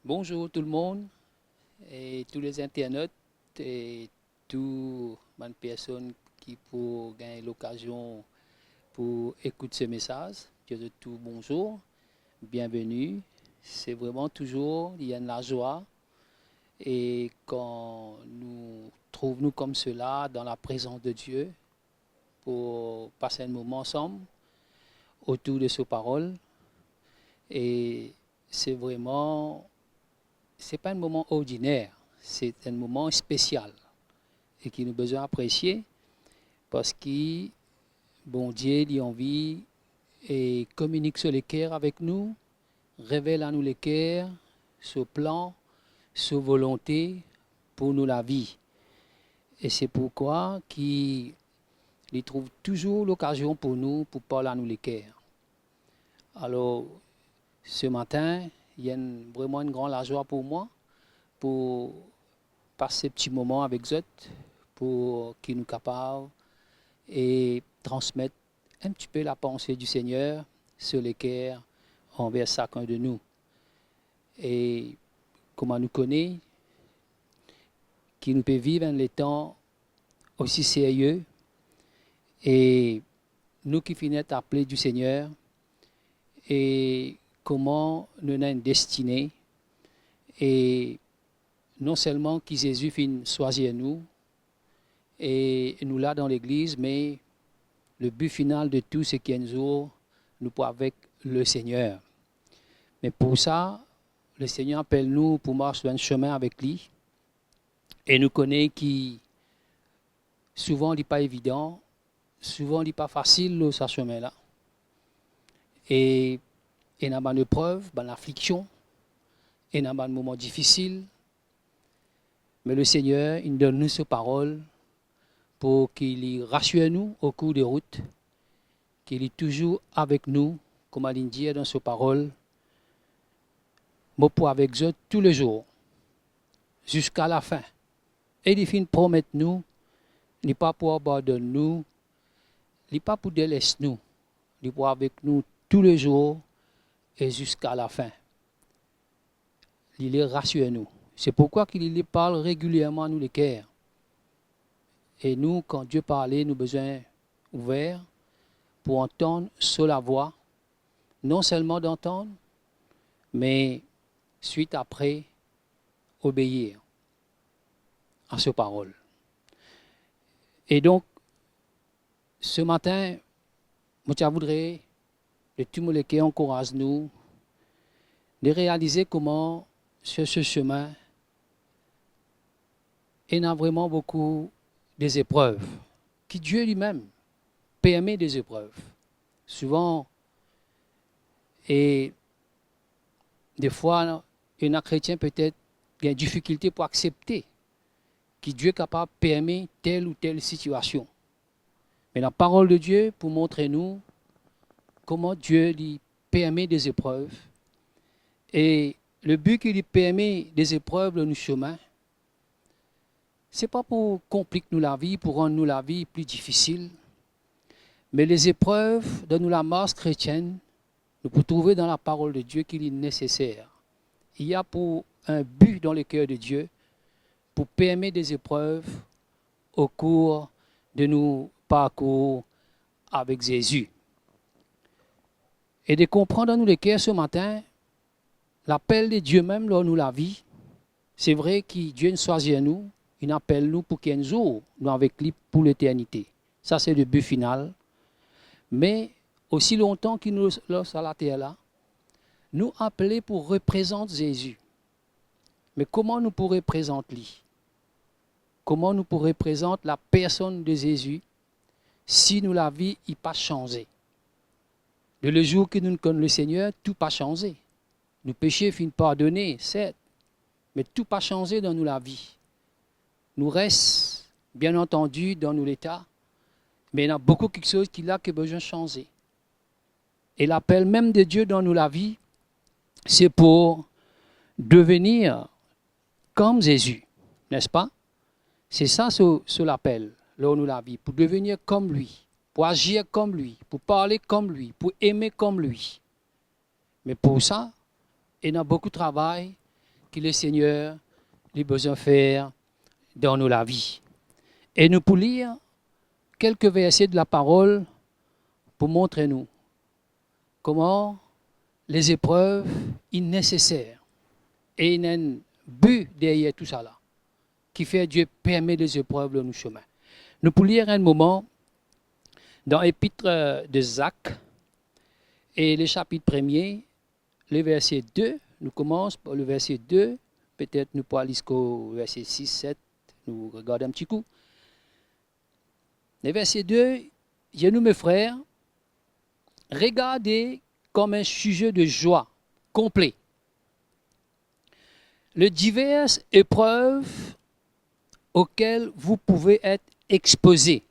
Bonjour tout le monde et tous les internautes et toutes les personnes qui pour gagner l'occasion pour écouter ce message. Je de tout bonjour, bienvenue. C'est vraiment toujours, il y a de la joie et quand nous trouvons comme cela dans la présence de Dieu pour passer un moment ensemble autour de ses paroles et c'est vraiment c'est pas un moment ordinaire, c'est un moment spécial et qui nous besoin apprécier parce que bon Dieu il a envie et communique sur les cœurs avec nous, révèle à nous les cœurs, ce plan, ce volonté pour nous la vie. Et c'est pourquoi qu'il trouve toujours l'occasion pour nous pour parler à nous les cœurs. Alors ce matin, il y a vraiment une grande joie pour moi pour passer un petit moment avec eux, pour qu'ils nous capables et transmettre un petit peu la pensée du Seigneur sur les cœurs envers chacun de nous. Et comment nous connaît, qui nous peut vivre dans les temps aussi sérieux et nous qui finissons appelés du Seigneur et comment nous avons une destinée et non seulement que Jésus finit choisir nous et nous là dans l'église, mais le but final de tout, c'est qu'un jour, nous pourrons avec le Seigneur. Mais pour ça, le Seigneur appelle nous pour marcher sur un chemin avec lui. Et nous connaissons qui souvent, il n'est pas évident, souvent, il n'est pas facile, ce chemin-là. Et il y a des épreuves, des afflictions, il y a des moments difficiles. Mais le Seigneur, il donne nous sa parole pour qu'il rassure nous au cours des routes, qu'il est toujours avec nous, comme il dit dans sa parole, moi pour avec eux tous les jours, jusqu'à la fin. Et il finit promettre nous, il n'est pas pour abandonner nous, il n'est pas pour délaisser nous, il est pour avec nous tous les jours et jusqu'à la fin. Il les rassure nous. C'est pourquoi qu'il parle régulièrement à nous les cœurs. Et nous, quand Dieu parlait, nous avons besoin ouverts pour entendre sur la voix, non seulement d'entendre, mais suite après, obéir à ses paroles. Et donc, ce matin, je voudrais, de tout le monde qui encourage nous, de réaliser comment, sur ce chemin, il y a vraiment beaucoup des épreuves, que Dieu lui-même permet des épreuves. Souvent, et des fois, un chrétien peut-être a une difficulté pour accepter que Dieu est capable de permettre telle ou telle situation. Mais la parole de Dieu pour montrer nous comment Dieu lui permet des épreuves. Et le but qu'il lui permet des épreuves dans nos chemins, ce n'est pas pour compliquer nous la vie, pour rendre nous la vie plus difficile, mais les épreuves de nous la marche chrétienne, nous pouvons trouver dans la parole de Dieu qu'il est nécessaire. Il y a pour un but dans le cœur de Dieu pour permettre des épreuves au cours de nos parcours avec Jésus. Et de comprendre dans nous les cœurs ce matin, l'appel de Dieu même dans nous la vie, c'est vrai que Dieu nous choisit nous, il appelle nous pour qu'un jour, nous avec lui pour l'éternité. Ça, c'est le but final. Mais aussi longtemps qu'il nous laisse à la terre là, nous appeler pour représenter Jésus. Mais comment nous pourrions représenter lui? Comment nous pourrions représenter la personne de Jésus si nous la vie n'a pas changé? De le jour que nous connaissons le Seigneur, tout n'a pas changé. Nos péchés finissent pardonnés, certes, mais tout n'a pas changé dans nous la vie. Nous restons, bien entendu, dans nous l'état, mais il y a beaucoup de choses qui a besoin de changer. Et l'appel même de Dieu dans nous la vie, c'est pour devenir comme Jésus, n'est-ce pas? C'est ça ce l'appel, là où nous la vie, pour devenir comme lui, pour agir comme lui, pour parler comme lui, pour aimer comme lui. Mais pour ça, il y a beaucoup de travail que le Seigneur a besoin de faire dans nos vies. Et nous pour lire quelques versets de la parole pour montrer nous comment les épreuves sont nécessaires. Et il y a un but derrière tout ça là, qui fait Dieu permet les épreuves dans nos chemins. Nous pour lire un moment dans l'épître de Jacques et le chapitre 1er, le verset 2, nous commençons par le verset 2, peut-être nous pourrons aller jusqu'au verset 6, 7, nous regardons un petit coup. Le verset 2, je nous mes frères, regardez comme un sujet de joie complet les diverses épreuves auxquelles vous pouvez être exposés,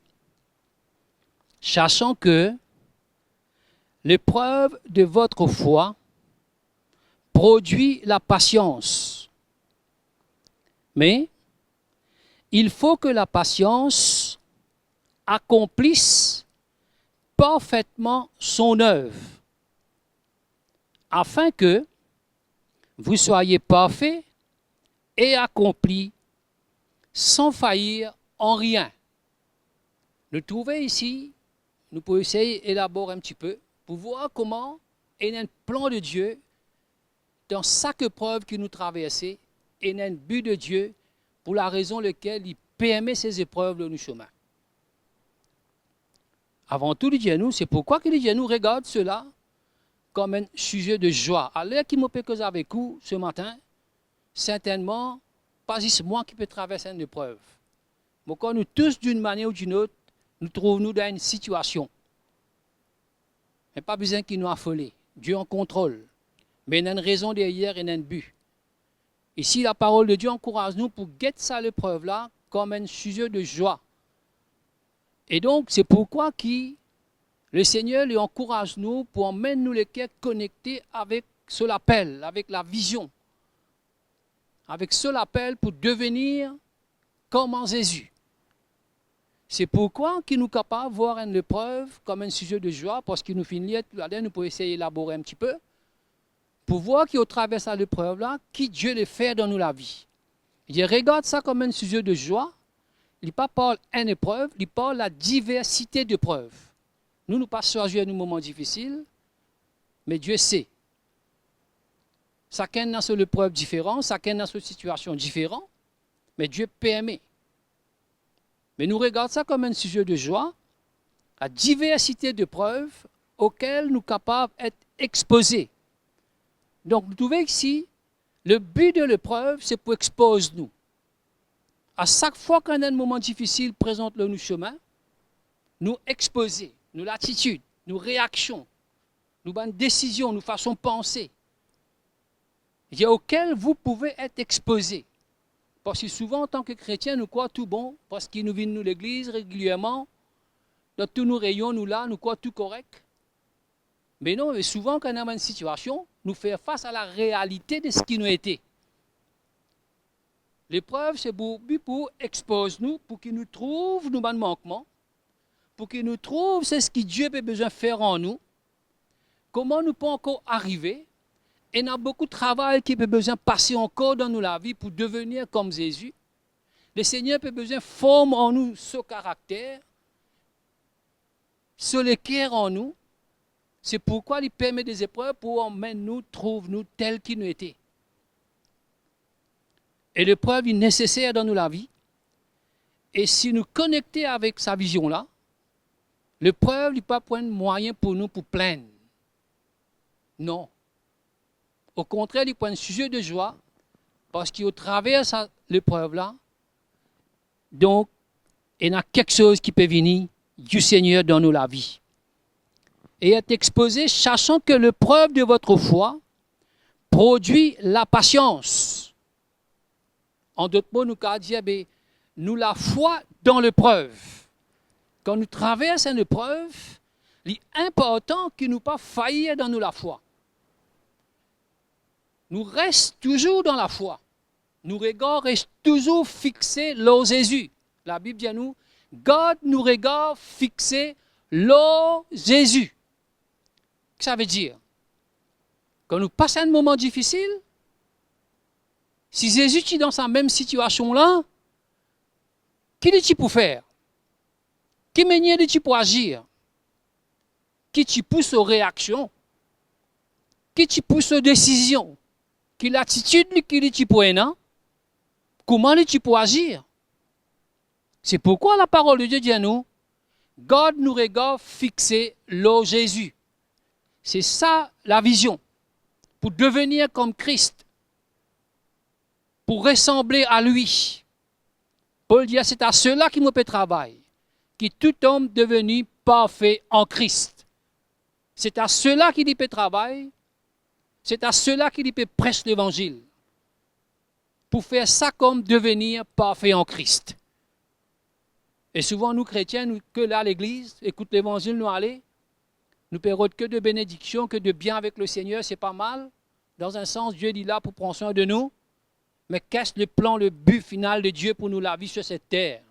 sachant que l'épreuve de votre foi produit la patience. Mais il faut que la patience accomplisse parfaitement son œuvre, afin que vous soyez parfaits et accomplis sans faillir en rien. Nous trouvons ici, nous pouvons essayer d'élaborer un petit peu pour voir comment il y a un plan de Dieu dans chaque épreuve que nous traversons, et il y a un but de Dieu pour la raison laquelle il permet ces épreuves dans nos chemins. Avant tout, il dit à nous, c'est pourquoi il dit à nous, regarde cela comme un sujet de joie. À l'heure qu'il m'a cause avec vous ce matin, certainement, pas juste moi qui peux traverser une épreuve. Mais quand nous tous, d'une manière ou d'une autre, nous trouvons dans une situation. Il n'y a pas besoin qu'il nous affole. Dieu en contrôle. Mais il y a une raison derrière et il y a un but. Ici, la parole de Dieu encourage nous pour guetter ça l'épreuve-là comme un sujet de joie. Et donc, c'est pourquoi le Seigneur lui encourage nous pour emmener nous les cœurs connectés avec ce l'appel, avec la vision. Avec ce l'appel pour devenir comme en Jésus. C'est pourquoi qu'il nous est capable de voir une épreuve comme un sujet de joie, parce qu'il nous finit tout à l'heure, nous pouvons essayer d'élaborer un petit peu, pour voir qu'au travers de l'épreuve-là, qui Dieu le fait dans nous la vie. Il regarde ça comme un sujet de joie, il ne parle pas d'une épreuve, il parle de la diversité d'épreuves. Nous pas choisir un moment difficile, mais Dieu sait. Chacun a son épreuve différente, chacun a son situation différente, mais Dieu permet. Mais nous regardons ça comme un sujet de joie, la diversité d'épreuves auxquelles nous sommes capables d'être exposés. Donc, vous trouvez ici, le but de l'épreuve, c'est pour exposer nous. À chaque fois qu'on a un moment difficile présente le nous chemin, nous exposer, nous l'attitude, nous réactions, nous bonnes décisions, nous façons penser, auxquelles vous pouvez être exposés. Parce que souvent, en tant que chrétiens, nous croyons tout bon, parce qu'ils nous viennent nous l'église régulièrement, dans tous nos rayons, nous là, nous croyons tout correct. Mais non, mais souvent, quand on a une situation, nous faisons face à la réalité de ce qui nous a été. L'épreuve, c'est pour exposer nous, pour qu'il nous trouve nos manquements, pour qu'il nous trouve c'est ce que Dieu a besoin de faire en nous, comment nous pouvons encore arriver. Et il y a beaucoup de travail qui peut besoin de passer encore dans nous la vie pour devenir comme Jésus. Le Seigneur peut besoin de former en nous ce caractère, ce le cœur en nous. C'est pourquoi il permet des épreuves pour emmener nous, trouve nous tels qu'ils nous étaient. Et l'épreuve est nécessaire dans nous la vie. Et si nous connectons avec sa vision-là, l'épreuve n'est pas un moyen pour nous pour plaindre. Non. Au contraire, il prend un sujet de joie, parce qu'au travers de l'épreuve-là, donc, il y a quelque chose qui peut venir du Seigneur dans nous la vie. Et être exposé, sachant que l'épreuve de votre foi produit la patience. En d'autres mots, nous avons dit, nous la foi dans l'épreuve. Quand nous traversons une épreuve, il est important que nous ne pas faillir dans nous la foi. Nous restons toujours dans la foi. Nos regards restent toujours fixés sur Jésus. La Bible dit à nous, garde nos regards fixés sur Jésus. Qu'est-ce que ça veut dire? Quand nous passons un moment difficile, Si Jésus est dans sa même situation-là, qui est-il pour faire? Qui manière est-il pour agir? Qui t'y pousse aux réactions? Qui t'y pousse aux décisions? Quelle attitude qui est-il pour un? Comment est-il pour agir? C'est pourquoi la parole de Dieu dit à nous, garde nos regards fixés sur Jésus. C'est ça la vision. Pour devenir comme Christ. Pour ressembler à lui. Paul dit, c'est à cela qui me fait travail. Qui tout homme devenu parfait en Christ. C'est à cela qu'il fait travail. C'est à cela qu'il fait prêcher l'évangile. Pour faire ça comme devenir parfait en Christ. Et souvent, nous chrétiens, nous, que là à l'église, écoute l'évangile, nous aller, nous paierons que de bénédictions, que de bien avec le Seigneur, c'est pas mal. Dans un sens, Dieu est là pour prendre soin de nous. Mais qu'est-ce le plan, le but final de Dieu pour nous la vie sur cette terre?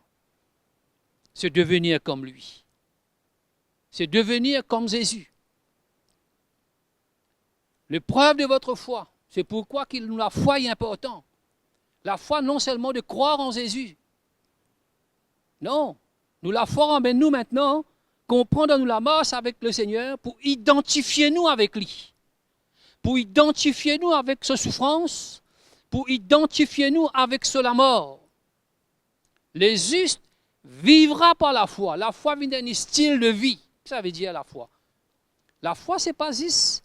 C'est devenir comme lui. C'est devenir comme Jésus. L'épreuve de votre foi, c'est pourquoi la foi est importante. La foi non seulement de croire en Jésus. Non, nous la foi emmène nous maintenant, comprendre nous la marche avec le Seigneur pour identifier nous avec lui. Pour identifier nous avec sa souffrance, pour identifier nous avec la mort. Les justes vivra par la foi. La foi vient d'un style de vie. Ça veut dire la foi. La foi, ce n'est pas juste.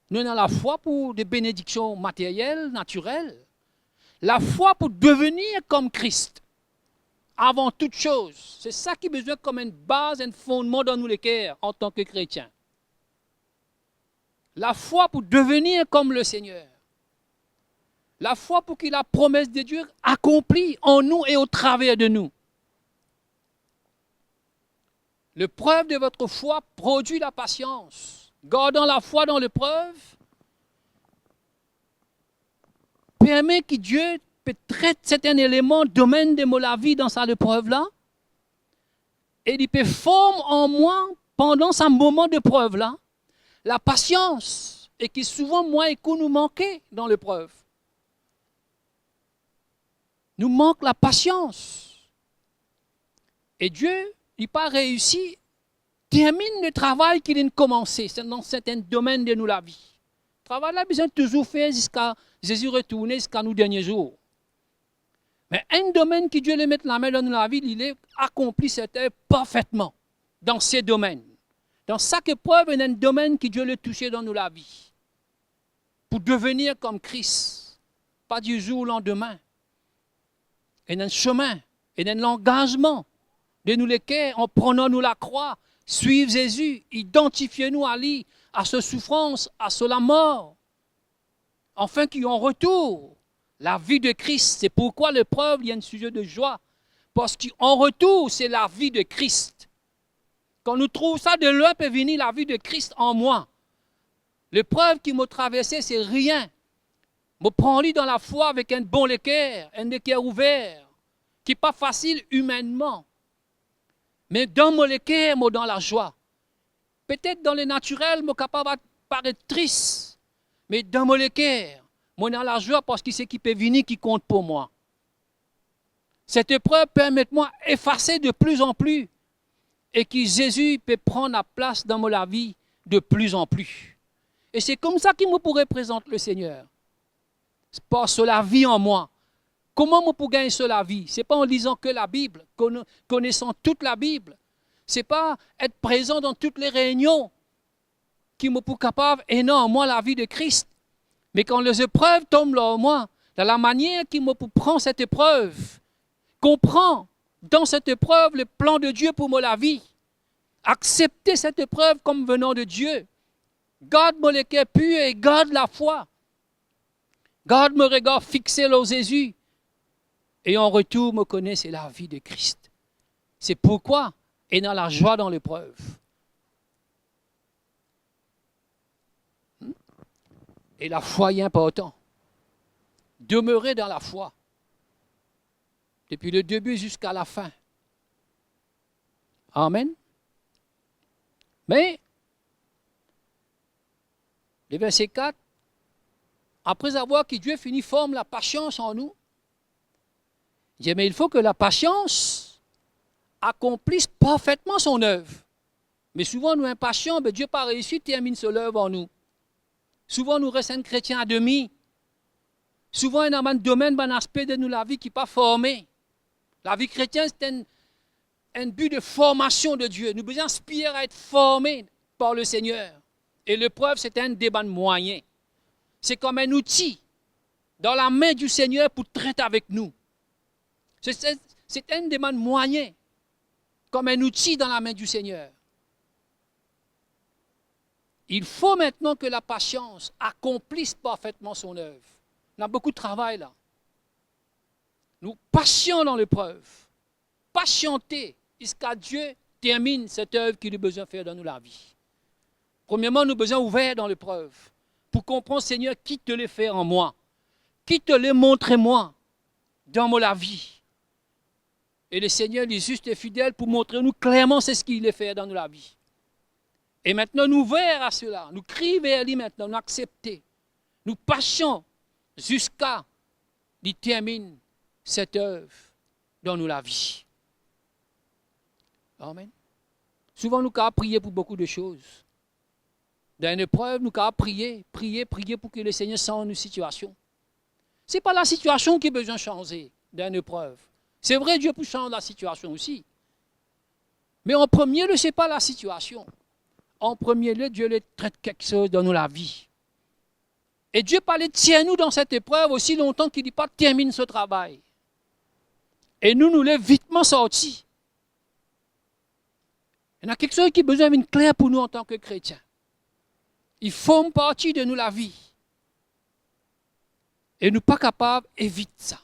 Nous avons la foi pour des bénédictions matérielles, naturelles. La foi pour devenir comme Christ. Avant toute chose. C'est ça qui a besoin comme une base, un fondement dans nous les cœurs en tant que chrétiens. La foi pour devenir comme le Seigneur. La foi pour que la promesse de Dieu accomplie en nous et au travers de nous. L'épreuve de votre foi produit la patience. Gardant la foi dans l'épreuve permet que Dieu traite certains éléments, domaine de la vie dans sa épreuve-là, et il peut former en moi, pendant ce moment d'épreuve-là, la patience, et qui souvent, moi et nous manquait dans l'épreuve. Nous manque la patience. Et Dieu, il n'a pas réussi, termine le travail qu'il a commencé dans certains domaines de nous la vie. Le travail là, besoin de toujours faire jusqu'à Jésus retourner jusqu'à nos derniers jours. Mais un domaine que Dieu le met la main dans la vie, il est accompli cette œuvre parfaitement dans ces domaines. Dans chaque épreuve, il y a un domaine que Dieu le touché dans la vie. Pour devenir comme Christ. Pas du jour au lendemain. Il y a un chemin, il y a un engagement de nous lesquels, en prenant nous la croix, suivre Jésus, identifier-nous à lui, à sa souffrance, à la mort. Enfin, qu'il y ait en retour la vie de Christ. C'est pourquoi l'épreuve, il y a un sujet de joie. Parce qu'en retour, c'est la vie de Christ. Quand nous trouvons ça de loin, peut venir la vie de Christ en moi. L'épreuve qui m'a traversé, c'est rien. Je prends-lui dans la foi avec un bon cœur, un cœur ouvert, qui n'est pas facile humainement. Mais dans mon cœur, moi dans la joie. Peut-être dans le naturel, je suis capable de paraître triste. Mais dans mon cœur, moi dans la joie parce que c'est qui peut venir qui compte pour moi. Cette épreuve permet-moi d'effacer de plus en plus et que Jésus peut prendre la place dans ma vie de plus en plus. Et c'est comme ça qu'il me pourrait présenter le Seigneur. C'est par la vie en moi. Comment je peux gagner la vie? Ce n'est pas en lisant que la Bible, connaissant toute la Bible. Ce n'est pas être présent dans toutes les réunions qui me peut capable et non, moi, la vie de Christ. Mais quand les épreuves tombent là en moi, dans la manière qu'il me prend cette épreuve, comprend dans cette épreuve le plan de Dieu pour moi la vie. Accepter cette épreuve comme venant de Dieu. Garde mon cœur pur et garde la foi. Garde mon regard fixé sur Jésus. Et en retour, me connaît, c'est la vie de Christ. C'est pourquoi, et dans la joie dans l'épreuve. Et la foi est importante. Demeurer dans la foi. Depuis le début jusqu'à la fin. Amen. Mais, le verset 4, après avoir que Dieu finit forme la patience en nous, il dit, mais il faut que la patience accomplisse parfaitement son œuvre. Mais souvent, nous impatients, mais Dieu pas réussi, termine son œuvre en nous. Souvent, nous restons chrétiens à demi. Souvent, il y a un domaine, un aspect de nous, la vie qui n'est pas formé. La vie chrétienne, c'est un but de formation de Dieu. Nous devons aspirer à être formés par le Seigneur. Et l'épreuve, c'est un débat moyen. C'est comme un outil dans la main du Seigneur pour traiter avec nous. C'est un débat moyen, comme un outil dans la main du Seigneur. Il faut maintenant que la patience accomplisse parfaitement son œuvre. On a beaucoup de travail là. Nous patients dans l'épreuve. Patienter jusqu'à Dieu termine cette œuvre qu'il a besoin de faire dans nous la vie. Premièrement, nous avons besoin ouvert dans l'épreuve pour comprendre, Seigneur, qui te l'a fait en moi, qui te l'a montré moi dans la vie. Et le Seigneur est juste et fidèle pour montrer nous clairement c'est ce qu'il a fait dans nous la vie. Et maintenant, nous ouverts à cela, nous crions vers lui maintenant, nous acceptons, nous patients jusqu'à qu'il termine cette œuvre dans nous la vie. Amen. Souvent, nous avons prié pour beaucoup de choses. Dans une épreuve, nous avons prié pour que le Seigneur change nos situations. Ce n'est pas la situation qui a besoin de changer dans une épreuve. C'est vrai, Dieu peut changer la situation aussi. Mais en premier lieu, ce n'est pas la situation. En premier lieu, Dieu traite quelque chose dans nous la vie. Et Dieu parlait, tiens-nous dans cette épreuve aussi longtemps qu'il n'est pas termine ce travail. Et nous l'avons vitement sortis. Il y a quelque chose qui a besoin d'une claire pour nous en tant que chrétiens. Il forme partie de nous la vie. Et nous ne sommes pas capables d'éviter ça.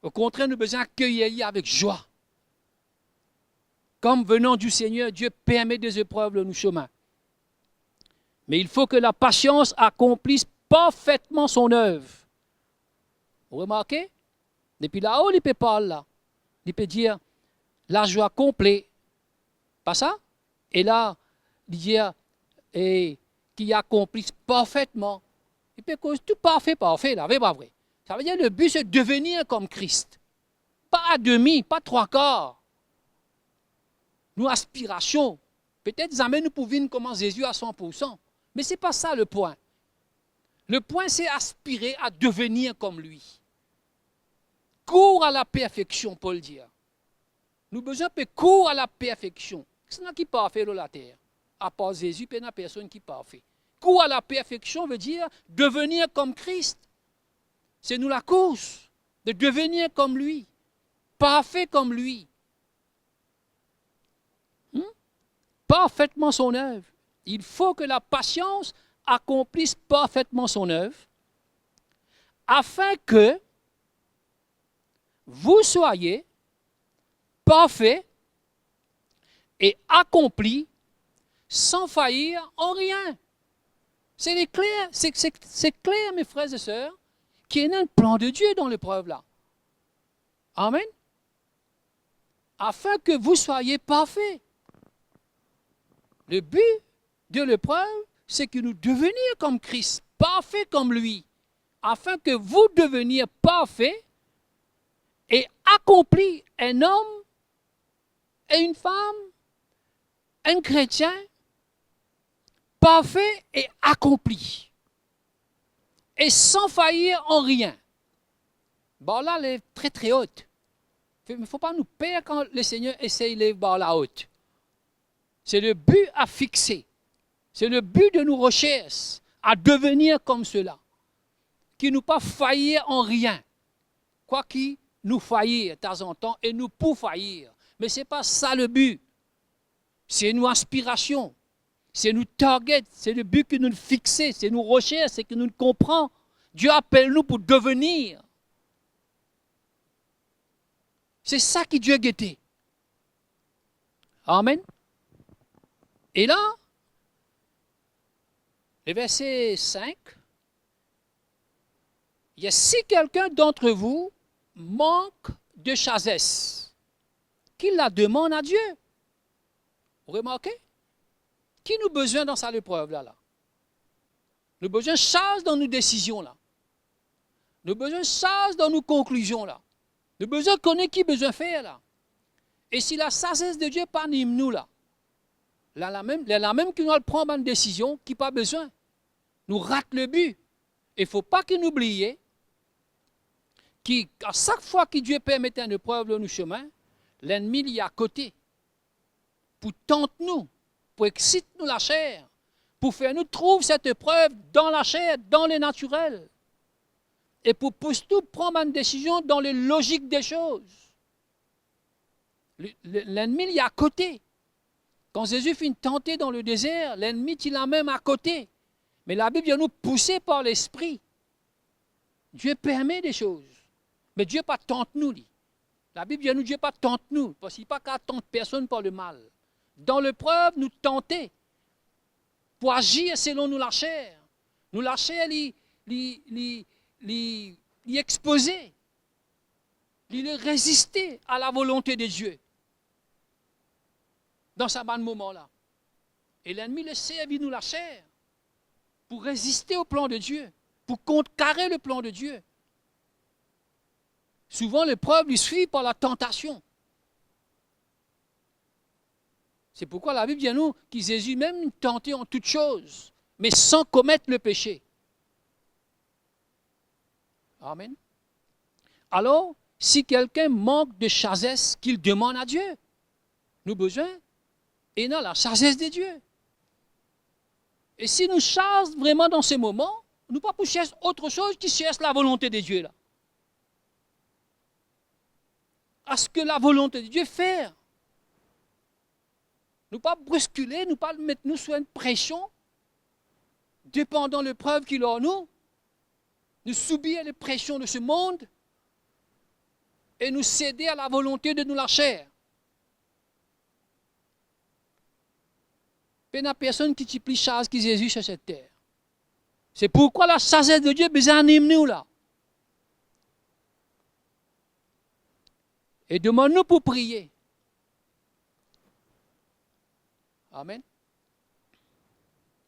Au contraire, nous avons besoin d'accueillir avec joie. Comme venant du Seigneur, Dieu permet des épreuves dans nos chemins. Mais il faut que la patience accomplisse parfaitement son œuvre. Vous remarquez? Depuis là-haut, il peut parler là. Il peut dire la joie complète. Pas ça? Et là, il dit et qui accomplisse parfaitement. Il peut cause tout parfait, là, c'est pas vrai. Ça veut dire le but, c'est de devenir comme Christ. Pas à demi, pas trois quarts. Nous, aspiration. Peut-être jamais nous pouvons comme Jésus à 100%. Mais ce n'est pas ça le point. Le point, c'est aspirer à devenir comme lui. Cours à la perfection, Paul dit. Nous avons besoin de cours à la perfection. C'est qui parfait dans la terre. À part Jésus, il n'y a personne qui parfait. Cours à la perfection veut dire devenir comme Christ. C'est nous la course de devenir comme lui. Parfait comme lui. Parfaitement son œuvre. Il faut que la patience accomplisse parfaitement son œuvre afin que vous soyez parfaits et accomplis sans faillir en rien. C'est clair, c'est clair, mes frères et sœurs, qu'il y a un plan de Dieu dans l'épreuve là. Amen. Afin que vous soyez parfaits. Le but de l'épreuve, c'est que nous devenions comme Christ, parfaits comme lui, afin que vous deveniez parfaits et accomplis, un homme et une femme, un chrétien, parfait et accompli, et sans faillir en rien. Bon là, elle est très très haute. Il ne faut pas nous perdre quand le Seigneur essaye de voir la haute. C'est le but à fixer. C'est le but de nos recherches, à devenir comme cela. Qui nous pas faillir en rien. Quoi qu'il nous faillir de temps en temps et nous pour faillir. Mais ce n'est pas ça le but. C'est nos aspirations. C'est nos targets. C'est le but que nous fixons. C'est nos recherches. C'est que nous comprenons. Dieu appelle nous pour devenir. C'est ça qui Dieu guettait. Amen. Et là, le verset 5, il y a si quelqu'un d'entre vous manque de sagesse, qu'il la demande à Dieu. Vous remarquez? Qui nous besoin dans sa épreuve là? Nous avons besoin de chance dans nos décisions là. Nous avons besoin de chance dans nos conclusions là. Nous avons besoin de connaître qui besoin de faire là. Et si la sagesse de Dieu parmi nous là, la même qui nous prend une décision qui n'a pas besoin, nous rate le but. Il ne faut pas qu'il nous oublie qu'à chaque fois que Dieu permet une épreuve dans nos chemins, l'ennemi il est à côté pour tenter nous, pour exciter nous la chair, pour faire nous trouver cette épreuve dans la chair, dans le naturel, et pour pousser nous prendre une décision dans les logiques des choses. L'ennemi il est à côté. Quand Jésus finit tenter dans le désert, l'ennemi il est même à côté. Mais la Bible vient nous pousser par l'esprit. Dieu permet des choses. Mais Dieu pas tente nous. Lui. La Bible vient nous Dieu pas tente nous. Parce qu'il n'y a pas qu'à tenter personne par le mal. Dans l'épreuve, nous tenter pour agir selon nous la chair. Nous la chair, l'y exposer. L'y résister à la volonté de Dieu. Dans ce bon moment-là. Et l'ennemi le servit nous la chair pour résister au plan de Dieu, pour contrecarrer le plan de Dieu. Souvent, l'épreuve lui suit par la tentation. C'est pourquoi la Bible dit à nous que Jésus même tenté en toutes choses, mais sans commettre le péché. Amen. Alors, si quelqu'un manque de sagesse, qu'il demande à Dieu. Nous avons besoin, et non la sagesse de Dieu. Et si nous cherchons vraiment dans ces moments, nous ne pouvons pas chercher autre chose qui cherche la volonté de Dieu. Là. À ce que la volonté de Dieu fait. Nous ne pas brusculer, nous pas mettre nous sous une pression, dépendant de l'épreuve qu'il a en nous, nous subir les pressions de ce monde et nous céder à la volonté de nous la chair. Il n'y a personne qui plus chasse que Jésus sur cette terre. C'est pourquoi la sagesse de Dieu anime nous là. Et demande-nous pour prier. Amen.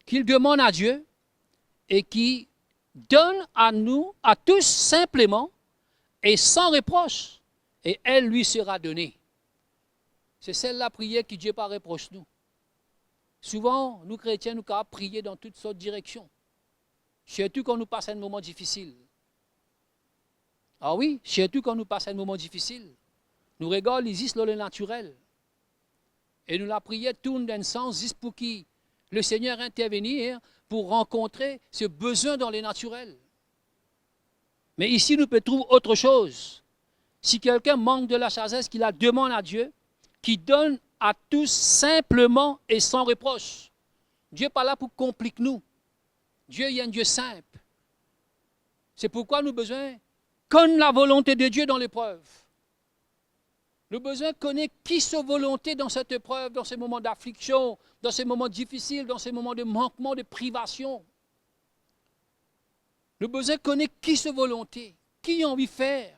Qu'il demande à Dieu et qu'il donne à nous, à tous simplement et sans reproche. Et elle lui sera donnée. C'est celle-là prière que Dieu pas reproche nous. Souvent, nous chrétiens, nous pouvons prier dans toutes sortes de directions. Surtout quand nous passons un moment difficile. Ah oui, surtout quand nous passons un moment difficile. Nous regardons les isles le naturel. Et nous la prière tourne dans le sens juste pour que le Seigneur intervenir pour rencontrer ce besoin dans les naturels. Mais ici, nous pouvons trouver autre chose. Si quelqu'un manque de la sagesse, qu'il la demande à Dieu, qui donne à tous simplement et sans reproche. Dieu n'est pas là pour compliquer nous. Dieu est un Dieu simple. C'est pourquoi nous avons besoin connaître la volonté de Dieu dans l'épreuve. Nous avons besoin de connaître qui sa volonté dans cette épreuve, dans ces moments d'affliction, dans ces moments difficiles, dans ces moments de manquement, de privation. Nous avons besoin de connaître qui sa volonté, qui a envie de faire.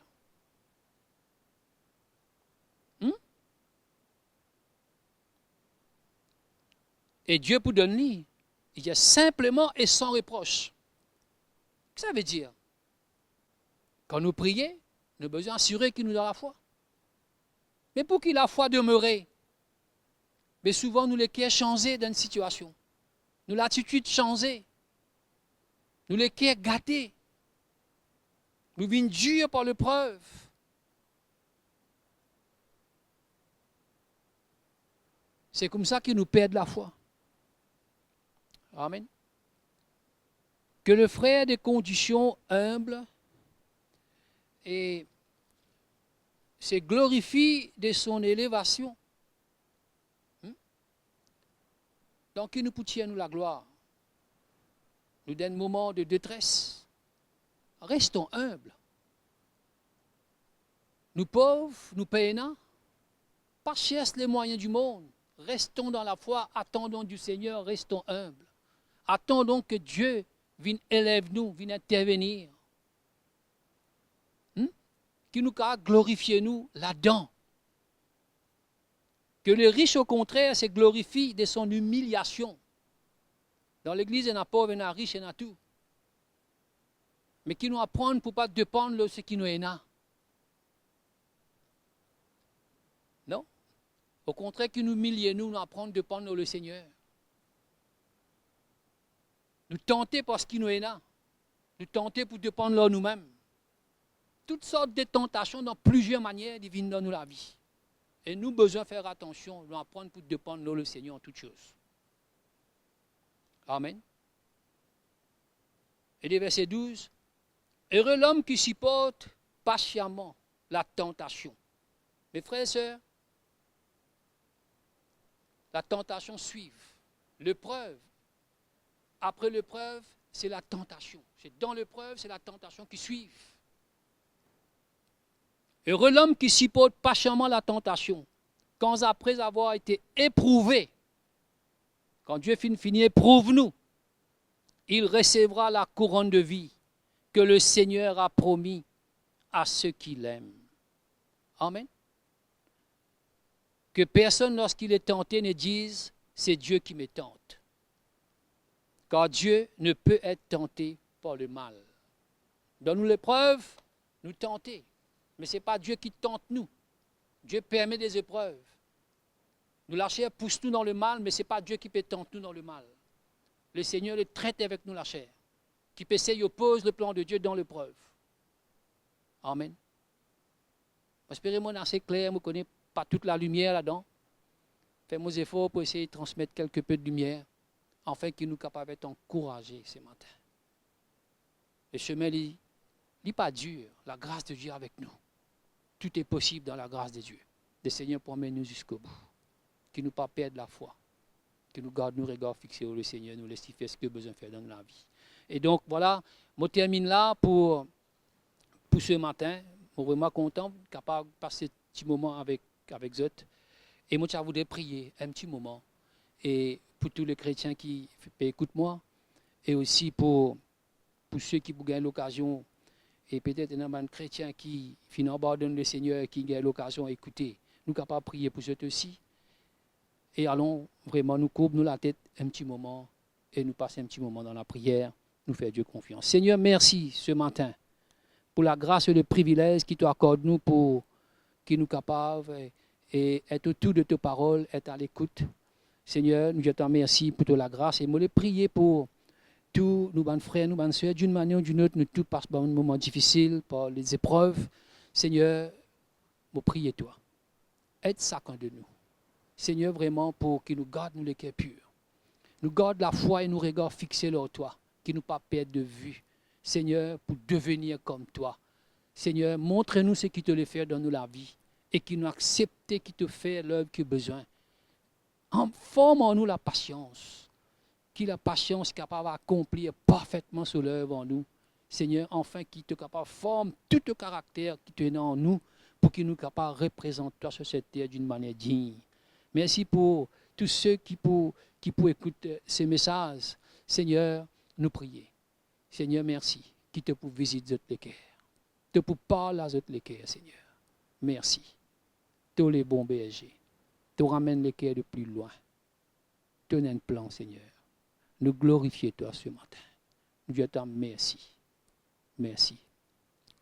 Et Dieu pour donner, il y a simplement et sans reproche. Qu'est-ce que ça veut dire? Quand nous prions, nous avons besoin d'assurer qu'il nous donne la foi. Mais pour qu'il ait la foi demeurer, mais souvent nous les cœurs changés dans une situation. Nous l'attitude changée. Nous les cœurs gâtés. Nous venons durs par l'épreuve. C'est comme ça qu'ils nous perdent la foi. Amen. Que le frère des conditions humbles et se glorifie de son élévation. Donc, il nous pousse à nous la gloire. Nous donne un moment de détresse. Restons humbles. Nous pauvres, nous payons, pas chercher les moyens du monde. Restons dans la foi, attendons du Seigneur, restons humbles. Attendons que Dieu vienne élève nous, vienne intervenir. Qui nous a glorifié nous là-dedans. Que le riche, au contraire, se glorifie de son humiliation. Dans l'église, il y en a pauvres, il y en a riches, il y en a tout. mais qui nous apprennent pour ne pas dépendre de ce qui nous est là. Non. Au contraire, qui nous humilient, nous apprennent à dépendre de le Seigneur. Nous tenter parce qu'il nous est là. Nous tenter pour dépendre de nous-mêmes. Toutes sortes de tentations dans plusieurs manières divines dans nous la vie. Et nous besoin faire attention, nous apprendre pour dépendre de le Seigneur en toutes choses. Amen. Et le verset 12. Heureux l'homme qui supporte patiemment la tentation. Mes frères et sœurs, la tentation suit. L'épreuve. Après l'épreuve, c'est la tentation. C'est dans l'épreuve, c'est la tentation qui suit. Heureux l'homme qui supporte patiemment la tentation, quand après avoir été éprouvé, quand Dieu finit, éprouve-nous, il recevra la couronne de vie que le Seigneur a promis à ceux qui l'aiment. Amen. Que personne, lorsqu'il est tenté, ne dise « c'est Dieu qui me tente ». Car Dieu ne peut être tenté par le mal. Donne-nous l'épreuve, nous tenter. Mais ce n'est pas Dieu qui tente nous. Dieu permet des épreuves. Nous la chair pousse nous dans le mal, mais ce n'est pas Dieu qui peut tenter nous dans le mal. Le Seigneur le traite avec nous la chair. Qui peut essayer oppose le plan de Dieu dans l'épreuve. Amen. Espérez-moi assez clair, je ne connais pas toute la lumière là-dedans. Fais mes efforts pour essayer de transmettre quelque peu de lumière, afin qu'il nous capable d'être encouragés ce matin. Le chemin n'est pas dur, la grâce de Dieu avec nous. Tout est possible dans la grâce de Dieu. Le Seigneur promène nous jusqu'au bout. Qu'il ne nous pas perdre la foi. Qu'il nous garde nos regards fixés sur le Seigneur, nous laisse faire ce qu'il a besoin de faire dans la vie. Et donc voilà, je termine là pour ce matin. Je suis vraiment content, capable de passer un petit moment avec vous. Et moi, je voudrais prier un petit moment. Et pour tous les chrétiens qui écoutent moi, et aussi pour ceux qui gagnent l'occasion, et peut-être un chrétien qui finalement abandonne le Seigneur, qui gagne l'occasion d'écouter, nous sommes capables de prier pour ceux aussi. Et allons vraiment nous courber la tête un petit moment et nous passer un petit moment dans la prière, nous faire Dieu confiance. Seigneur, merci ce matin pour la grâce et le privilège qui t'accorde nous pour qui nous capables et être autour de tes paroles, être à l'écoute. Seigneur, nous te remercions pour la grâce et nous les prier pour tous nos bons frères, nos bonnes soeurs, d'une manière ou d'une autre, nous tous passons par un moment difficile, par les épreuves. Seigneur, nous prions toi. Aide chacun de nous. Seigneur, vraiment, pour qu'il nous garde nous les cœurs purs. Nous garde la foi et nous regards fixés sur toi, qu'il ne nous pas perdre de vue. Seigneur, pour devenir comme toi. Seigneur, montre-nous ce qui te le fait dans nous la vie et qu'il nous accepte qui te fait l'œuvre qu'il a besoin. Forme en nous la patience, qui la patience est capable d'accomplir parfaitement sur l'œuvre en nous. Seigneur, enfin, qui te capable forme tout le caractère qui te est en nous pour qu'il nous capable de représenter toi sur cette terre d'une manière digne. Merci pour tous ceux qui pour écouter ces messages. Seigneur, nous prions. Seigneur, merci. Qui te pour visiter les cœurs. Te pour parler à les cœurs, Seigneur. Merci. Tous les bons bergers. Te ramène les cœurs de plus loin. Tenez un plan, Seigneur. Nous glorifions toi ce matin. Dieu te merci. Merci.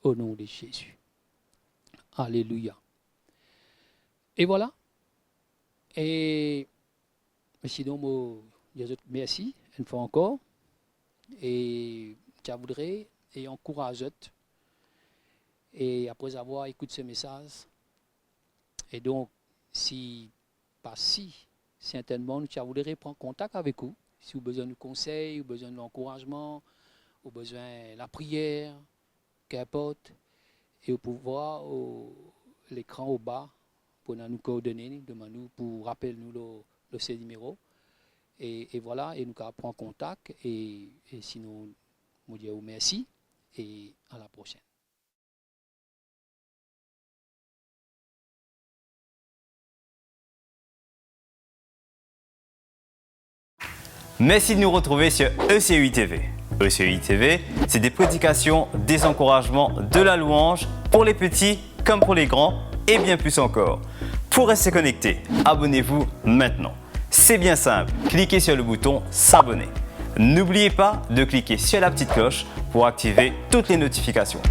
Au nom de Jésus. Alléluia. Et voilà. Et sinon, merci une fois encore. Et je voudrais et encourage. Et après avoir écouté ce message, et donc, si certainement, nous voudrais prendre contact avec vous. Si vous avez besoin de conseils, ou besoin de l'encouragement, ou besoin de la prière, qu'importe. Et vous pouvez voir l'écran au bas pour nous coordonner, demandez-nous pour rappeler nous ce numéro. Et voilà, et nous allons prendre contact. Et sinon, nous disons merci et à la prochaine. Merci de nous retrouver sur ECUI TV. ECUI TV, c'est des prédications, des encouragements, de la louange pour les petits comme pour les grands et bien plus encore. Pour rester connecté, abonnez-vous maintenant. C'est bien simple, cliquez sur le bouton s'abonner. N'oubliez pas de cliquer sur la petite cloche pour pour activer toutes les notifications.